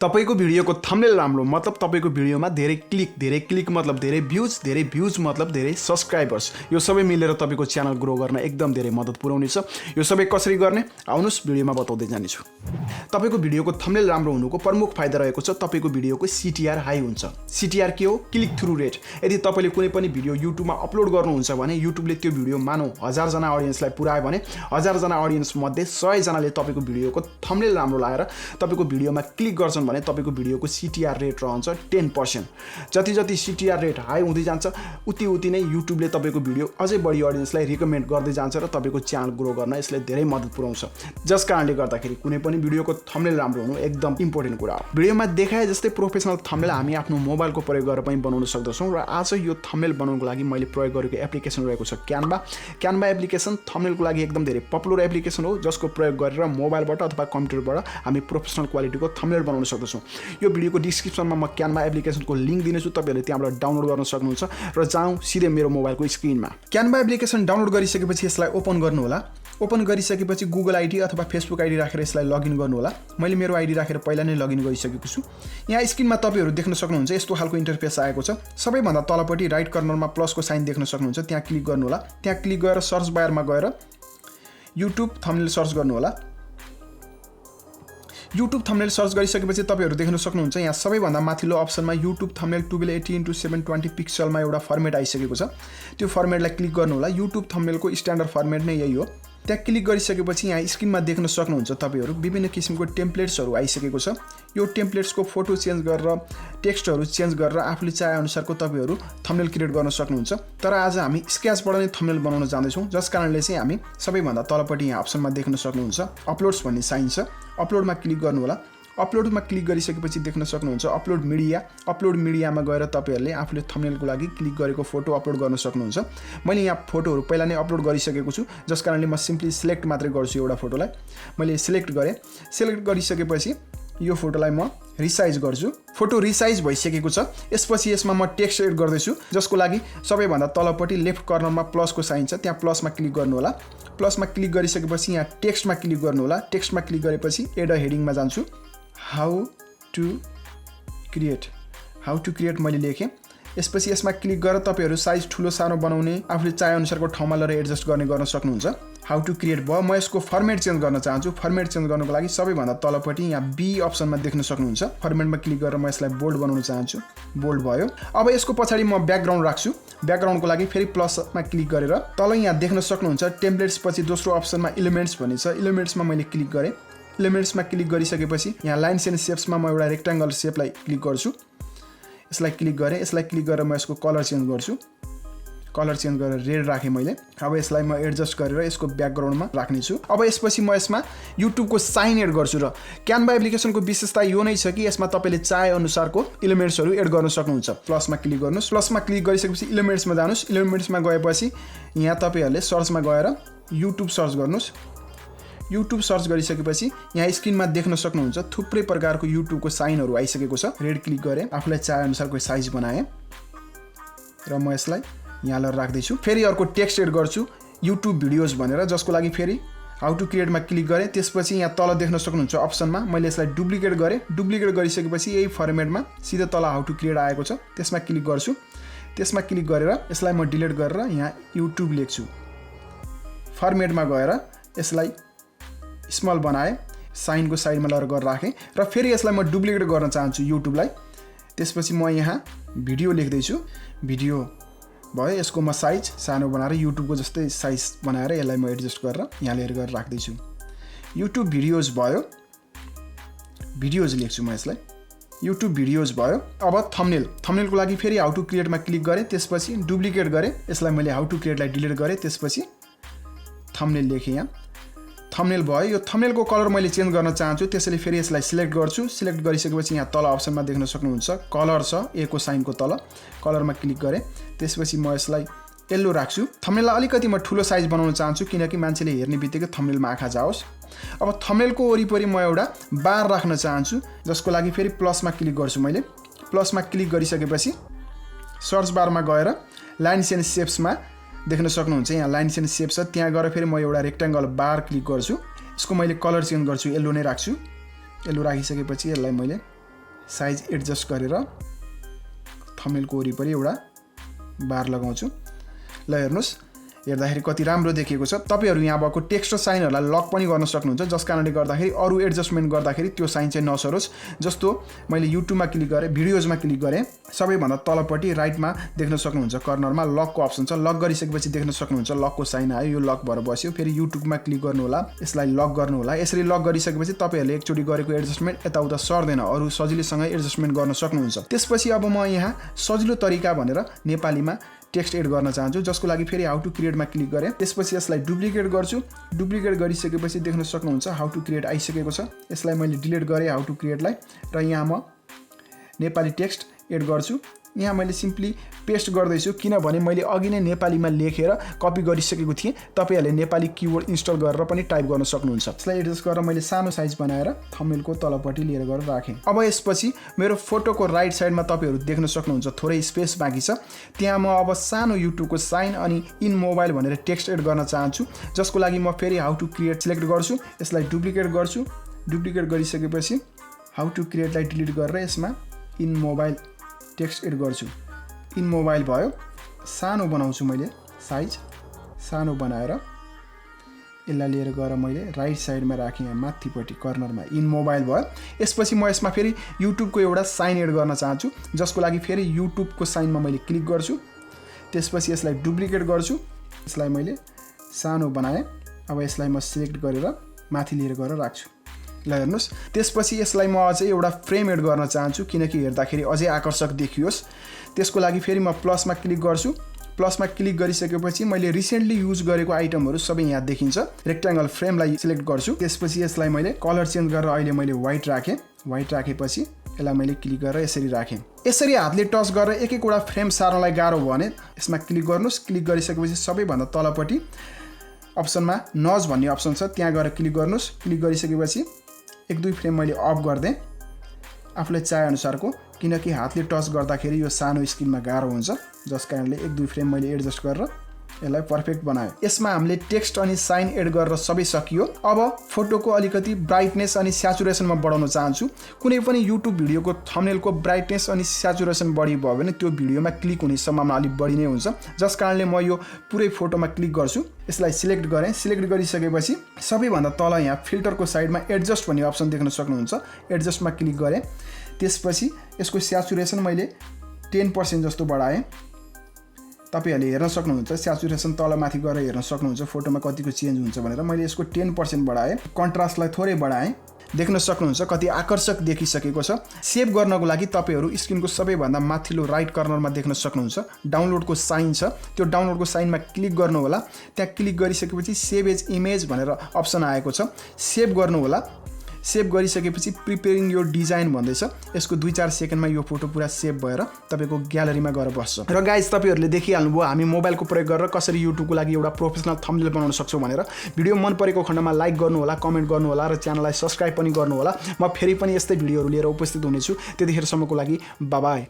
तपाईको भिडियोको थम्बनेल राम्रो मतलब तपाईको भिडियोमा धेरै क्लिक मतलब धेरै भ्यूज मतलब धेरै सब्स्क्राइबर्स यो सबै मिलेर तपाईको च्यानल ग्रो गर्न एकदम धेरै मद्दत पुर्याउनेछ। यो सबै कसरी गर्ने आउनुस् भिडियोमा बताउँदै जानेछु। तपाईको भिडियोको थम्बनेल राम्रो हुनुको प्रमुख फाइदा रहेको छ तपाईको भिडियोको CTR हाई हुन्छ। CTR के हो? Click through rate. यदि तपाईले कुनै पनि भिडियो युट्युबमा अपलोड गर्नुहुन्छ भने युट्युबले त्यो भिडियो मानौ 1000 जना ऑडियन्सलाई पुर्यायो भने 1000 जना ऑडियन्स मध्ये 100 जनाले तपाईको भिडियोको थम्बनेल राम्रो लाएर तपाईको भिडियोमा क्लिक गर्छन् भने तपाईको भिडियोको CTR रेट रहन्छ 10%। जति CTR रेट हाई हुँदै जान्छ उति नै युट्युबले तपाईको भिडियो अझै बढी ऑडियन्सलाई रिकमेन्ड गर्दै जान्छ र तपाईको च्यानल ग्रो गर्न यसले धेरै मद्दत पुर्याउँछ। जस कारणले गर्दाखेरि कुनै पनि भिडियोको थम्बनेल राम्रो हुनु एकदम इम्पोर्टेन्ट कुरा हो। भिडियोमा देखाए जस्तै प्रोफेसनल थम्बनेल हामी आफ्नो मोबाइलको प्रयोग गरेर पनि बनाउन सक्दछौँ र आज यो थम्बनेल बनाउनको लागि मैले प्रयोग गरेको एप्लिकेसन रहेको छ Canva एप्लिकेसन थम्बनेलको लागि एकदम धेरै पपुलर एप्लिकेसन हो जसको प्रयोग गरेर मोबाइलबाट अथवा कम्प्युटरबाट हामी प्रोफेसनल क्वालिटीको थम्बनेल बनाउन सक्दछौँ। यो भिडियोको डिस्क्रिप्सनमा म Canva एप्लिकेसनको लिंक दिनेछु, तपाईहरुले त्यहाँबाट डाउनलोड गर्न सक्नुहुन्छ र जाउँ सिधै मेरो मोबाइलको स्क्रिनमा। Canva एप्लिकेसन डाउनलोड गरिसकेपछि यसलाई ओपन गर्नु होला। ओपन गरिसकेपछि गुगल आईडी अथवा फेसबुक आईडी राखेर यसलाई लगइन गर्नु होला। मैले मेरो आईडी राखेर पहिला नै लगइन गरिसकेको छु। यहाँ स्क्रिनमा तपाईहरु देख्न सक्नुहुन्छ यस्तो खालको इन्टरफेस आएको छ। सबैभन्दा तलपट्टि राइट कर्नरमा प्लसको साइन देख्न सक्नुहुन्छ, त्यहाँ क्लिक गर्नु होला। त्यहाँ क्लिक गरेर सर्च बारमा गएर YouTube थम्बनेल सर्च गर्नु होला। YouTube थम्बनेल सर्च गरिसकेपछि तपाईहरु देख्न सक्नुहुन्छ यहाँ सबैभन्दा माथिल्लो अप्सनमा YouTube थम्बनेल 1280x720 पिक्सलमा एउटा फर्मेट आइसकेको छ। त्यो फर्मेटलाई क्लिक गर्नु होला। YouTube थम्बनेलको स्ट्यान्डर्ड फर्मेट नै यही हो। त्यहाँ क्लिक गरिसकेपछि यहाँ स्क्रिनमा देख्न सक्नुहुन्छ तपाईहरु विभिन्न किसिमको टेम्प्लेट्सहरु आइसकेको छ। यो टेम्प्लेट्सको फोटो चेन्ज गरेर टेक्स्टहरु चेन्ज गरेर आफूले चाहे अनुसारको तपाईहरु थम्बनेल क्रिएट गर्न सक्नुहुन्छ। तर आज हामी स्केचबाट नै थम्बनेल बनाउन जाँदैछौँ, जस कारणले चाहिँ हामी सबैभन्दा तलपट्टि यहाँ अप्सनमा देख्न सक्नुहुन्छ अपलोड्स भन्ने साइन छ। अपलोडमा क्लिक गर्नु होला। अपलोडमा क्लिक गरिसकेपछि देख्न सक्नुहुन्छ अपलोड मिडियामा गएर तपाईहरुले आफूले थम्बनेलको लागि क्लिक गरेको फोटो अपलोड गर्न सक्नुहुन्छ। मैले यहाँ फोटोहरु पहिला नै अपलोड गरिसकेको छु, जस कारणले म सिम्पली सिलेक्ट मात्रै गर्छु एउटा फोटोलाई। मैले सिलेक्ट गरे। सिलेक्ट गरिसकेपछि यो फोटोलाई म रिसाइज गर्छु। फोटो रिसाइज भइसकेको छ। यसपछि यसमा म टेक्स्ट एड गर्दै छु, जसको लागि सबैभन्दा तलपट्टि लेफ्ट कर्नरमा प्लसको साइन छ, त्यहाँ प्लसमा क्लिक गर्नु होला। प्लसमा क्लिक गरिसकेपछि यहाँ टेक्स्टमा क्लिक गर्नु होला। टेक्स्टमा क्लिक गरेपछि एड अ हेडिङमा जान्छु। हाउ टु क्रिएट मैले लेखेँ। यसपछि यसमा क्लिक गरेर तपाईहरु साइज ठुलो सानो बनाउने आफूले चाहे अनुसारको ठाउँमा लगेर एडजस्ट गर्न सक्नुहुन्छ। हाउ टु क्रिएट भयो। म यसको फर्मेट चेन्ज गर्न चाहन्छु। फर्मेट चेन्ज गर्नको लागि सबैभन्दा तलपट्टि यहाँ बी अप्सनमा देख्न सक्नुहुन्छ। फर्मेटमा क्लिक गरेर म यसलाई बोल्ड बनाउन चाहन्छु। बोल्ड भयो। अब यसको पछाडि म ब्याकग्राउन्ड राख्छु। ब्याकग्राउन्डको लागि फेरि प्लसमा क्लिक गरेर तल यहाँ देख्न सक्नुहुन्छ टेम्प्लेट्स पछि दोस्रो अप्सनमा एलिमेन्ट्स भन्ने छ। एलिमेन्ट्समा मैले क्लिक गरेँ। एलिमेन्ट्समा क्लिक गरिसकेपछि यहाँ लाइन्स एन्ड शेप्समा म एउटा रेक्टेंगल शेपलाई क्लिक गर्छु। यसलाई क्लिक गरेँ। यसलाई क्लिक गरेर म यसको कलर चेन्ज गर्छु। कलर चेन्ज गरेर रेड राखेँ मैले। अब यसलाई म एडजस्ट गरेर यसको ब्याकग्राउन्डमा राख्ने छु। अब यसपछि म यसमा युट्युबको साइन एड गर्छु र Canva एप्लिकेसनको विशेषता यो नै छ कि यसमा तपाईले चाहे अनुसारको एलिमेन्ट्सहरु एड गर्न सक्नुहुन्छ। प्लसमा क्लिक गर्नुस्। प्लसमा क्लिक गरिसकेपछि एलिमेन्ट्समा जानुस्। एलिमेन्ट्समा गएपछि यहाँ तपाईहरुले सर्चमा गएर YouTube सर्च गर्नुस्। YouTube सर्च गरिसकेपछि यहाँ स्क्रिनमा देख्न सक्नुहुन्छ थुप्रै प्रकारको YouTubeको साइनहरु आइसकेको छ। रेड क्लिक गरे। आफूलाई चाहे अनुसारको साइज बनाए र म यसलाई यहाँ लर राख्दै छु। फेरि अर्को टेक्स्ट एड गर्छु YouTube भिडियोज भनेर, जसको लागि फेरि हाउ टु क्रिएटमा क्लिक गरे। त्यसपछि यहाँ तल देख्न सक्नुहुन्छ अप्सनमा मैले यसलाई डुप्लिकेट गरे। डुप्लिकेट गरिसकेपछि यही फर्मेटमा सिधै तल हाउ टु क्रिएट आएको छ, त्यसमा क्लिक गर्छु। त्यसमा क्लिक गरेर यसलाई म डिलिट गरेर यहाँ YouTube लेख्छु। फर्मेटमा गएर यसलाई स्मल बनाए। साइनको साइडमा लगेर गरेर राखेँ र फेरि यसलाई म डुप्लिकेट गर्न चाहन्छु YouTubeलाई। त्यसपछि म यहाँ भिडियो लेख्दै छु। भिडियो भयो। यसको म साइज सानो बनाएर YouTubeको जस्तै साइज बनाएर यसलाई म एडजस्ट गरेर यहाँ लिएर गएर राख्दै छु। YouTube भिडियोज भयो। भिडियोज लेख्छु म यसलाई। YouTube भिडियोज भयो। अब थम्बनेलको लागि फेरि हाउ टु क्रिएटमा क्लिक गरेँ। त्यसपछि डुप्लिकेट गरेँ। यसलाई मैले हाउ टु क्रिएटलाई डिलिट गरेँ। त्यसपछि थम्बनेल लेखेँ। यहाँ थम्बनेल भयो। यो थम्बनेलको कलर मैले चेन्ज गर्न चाहन्छु, त्यसैले फेरि यसलाई सिलेक्ट गर्छु। सिलेक्ट गरिसकेपछि यहाँ तल अप्सनमा देख्न सक्नुहुन्छ कलर छ, ए को साइनको तल। कलरमा क्लिक गरेँ। त्यसपछि म यसलाई येल्लो राख्छु। थम्बनेललाई अलिकति म ठुलो साइज बनाउन चाहन्छु किनकि मान्छेले हेर्ने बित्तिकै थम्बनेलमा आँखा जाओस्। अब थम्बनेलको वरिपरि म एउटा बार राख्न चाहन्छु, जसको लागि फेरि प्लसमा क्लिक गर्छु। मैले प्लसमा क्लिक गरिसकेपछि सर्च बारमा गएर लाइन्स एन्ड शेप्समा देख्न सक्नुहुन्छ यहाँ लाइन्स एन्ड शेप छ। त्यहाँ गएर फेरि म एउटा रेक्टेंगल बार क्लिक गर्छु। यसको मैले कलर चेन्ज गर्छु। येल्लो नै राख्छु। येल्लो राखिसकेपछि यसलाई मैले साइज एडजस्ट गरेर थम्बनेलको वरिपरि एउटा बार लगाउँछु। ल हेर्नुस्, हेर्दाखेरि कति राम्रो देखिएको छ। तपाईहरु यहाँ भएको टेक्स्ट र साइनहरुलाई लक पनि गर्न सक्नुहुन्छ, जस कारणले गर्दाखेरि अरु एडजस्टमेन्ट गर्दाखेरि त्यो साइन चाहिँ नसरोस्। जस्तो मैले युट्युबमा क्लिक गरे, भिडियोजमा क्लिक गरे, सबैभन्दा तलपट्टि राइटमा देख्न सक्नुहुन्छ कर्नरमा लकको अप्सन छ। लक गरिसकेपछि देख्न सक्नुहुन्छ लकको साइन आयो, यो लक भएर बस्यो। फेरि युट्युबमा क्लिक गर्नु होला, यसलाई लक गर्नु होला। यसरी लक गरिसकेपछि तपाईहरुले एकचोटी गरेको एडजस्टमेन्ट यताउता सर्दैन, अरु सजिलैसँग एडजस्टमेन्ट गर्न सक्नुहुन्छ। त्यसपछि अब म यहाँ सजिलो तरिका भनेर नेपालीमा टेक्स्ट एड गर्न चाहन्छु, जसको लागि फेरि हाउ टु क्रिएटमा क्लिक गरे। त्यसपछि यसलाई डुप्लिकेट गर्छु। डुप्लिकेट गरिसकेपछि देख्न सक्नुहुन्छ हाउ टु क्रिएट आइसकेको छ। यसलाई मैले डिलिट गरेँ हाउ टु क्रिएटलाई, र यहाँ म नेपाली टेक्स्ट एड गर्छु। यहाँ मैले सिम्पली पेस्ट गर्दैछु, किनभने मैले अघि नै नेपालीमा लेखेर कपी गरिसकेको थिएँ। तपाईहरुले नेपाली किबोर्ड इन्स्टल गरेर पनि टाइप गर्न सक्नुहुन्छ। यसलाई एडजस्ट गरेर मैले सानो साइज बनाएर थम्बनेलको तलपट्टि लिएर गएर राखेँ। अब यसपछि मेरो फोटोको राइट साइडमा तपाईहरु देख्न सक्नुहुन्छ थोरै स्पेस बाँकी छ। त्यहाँ म अब सानो युट्युबको साइन अनि इन मोबाइल भनेर टेक्स्ट एड गर्न चाहन्छु, जसको लागि म फेरि हाउ टु क्रिएट सिलेक्ट गर्छु। यसलाई डुप्लिकेट गर्छु। डुप्लिकेट गरिसकेपछि हाउ टु क्रिएटलाई डिलिट गरेर यसमा इन मोबाइल टेक्स्ट एड गर्छु। इन मोबाइल भयो। सानो बनाउँछु, मैले साइज सानो बनाएर यसलाई लिएर गएर मैले राइट साइडमा राखेँ, यहाँ माथिपट्टि कर्नरमा इन मोबाइल भयो। यसपछि म यसमा फेरि युट्युबको एउटा साइन एड गर्न चाहन्छु, जसको लागि फेरि युट्युबको साइनमा मैले क्लिक गर्छु। त्यसपछि यसलाई डुप्लिकेट गर्छु। यसलाई मैले सानो बनाएँ। अब यसलाई म सिलेक्ट गरेर माथि लिएर गएर राख्छु। ल हेर्नुस्, त्यसपछि यसलाई म अझै एउटा फ्रेम एड गर्न चाहन्छु, किनकि हेर्दाखेरि अझै आकर्षक देखियोस्। त्यसको लागि फेरि म प्लसमा क्लिक गर्छु। प्लसमा क्लिक गरिसकेपछि मैले रिसेन्टली युज गरेको आइटमहरु सबै यहाँ देखिन्छ। रेक्टेंगल फ्रेमलाई सिलेक्ट गर्छु। त्यसपछि यसलाई मैले कलर चेन्ज गरेर अहिले मैले व्हाइट राखेँ। व्हाइट राखेपछि यसलाई मैले क्लिक गरेर यसरी राखेँ। यसरी हातले टच गरेर एक एकवटा फ्रेम सार्नलाई गाह्रो भयो भने यसमा क्लिक गर्नुस्। क्लिक गरिसकेपछि सबैभन्दा तलपट्टि अप्सनमा नज भन्ने अप्सन छ, त्यहाँ गएर क्लिक गर्नुस्। क्लिक गरिसकेपछि एक दुई फ्रेम मैले अफ गर्दै आफूलाई चाहे अनुसारको, किनकि हातले टच गर्दाखेरि यो सानो स्क्रिनमा गाह्रो हुन्छ, जस कारणले एक दुई फ्रेम मैले एडजस्ट गरेर यसलाई पर्फेक्ट बनाएँ। यसमा हामीले टेक्स्ट अनि साइन एड गरेर सबै सकियो। अब फोटोको अलिकति ब्राइटनेस अनि स्याचुरेसनमा बढाउन चाहन्छु। कुनै पनि युट्युब भिडियोको थम्बनेलको ब्राइटनेस अनि स्याचुरेसन बढी भयो भने त्यो भिडियोमा क्लिक हुने सम्भावना अलिक बढी नै हुन्छ, जस कारणले म यो पुरै फोटोमा क्लिक गर्छु। यसलाई सिलेक्ट गरेँ। सिलेक्ट गरिसकेपछि सबैभन्दा तल यहाँ फिल्टरको साइडमा एडजस्ट भन्ने अप्सन देख्न सक्नुहुन्छ। एडजस्टमा क्लिक गरेँ। त्यसपछि यसको स्याचुरेसन मैले 10% जस्तो बढाएँ। तपाईहरुले हेर्न सक्नुहुन्छ, स्याचुरेसन तलमाथि गएर हेर्न सक्नुहुन्छ फोटोमा कतिको चेन्ज हुन्छ भनेर। मैले यसको 10% बढाएँ। कन्ट्रास्टलाई थोरै बढाएँ। देख्न सक्नुहुन्छ कति आकर्षक देखिसकेको छ। सेभ गर्नको लागि तपाईहरु स्क्रिनको सबैभन्दा माथिल्लो राइट कर्नरमा देख्न सक्नुहुन्छ डाउनलोडको साइन छ। त्यो डाउनलोडको साइनमा क्लिक गर्नु होला। त्यहाँ क्लिक गरिसकेपछि सेभ एज इमेज भनेर अप्सन आएको छ, सेभ गर्नु होला। सेभ गरिसकेपछि प्रिपेयरिङ योर डिजाइन भन्दैछ। यसको 2-4 सेकेन्डमा यो फोटो पुरा सेभ भएर तपाईको ग्यालरीमा गएर बस्छ। र गाइज, तपाईहरुले देखिहाल्नुभयो हामी मोबाइलको प्रयोग गरेर कसरी युट्युबको लागि एउटा प्रोफेसनल थम्बनेल बनाउन सक्छौं भनेर। भिडियो मन परेको खण्डमा लाइक गर्नु होला, कमेन्ट गर्नु होला, र च्यानललाई सब्स्क्राइब पनि गर्नु होला। म फेरि पनि यस्तै भिडियोहरु लिएर उपस्थित हुनेछु। त्यतिखेरसम्मको लागि बाइ बाइ।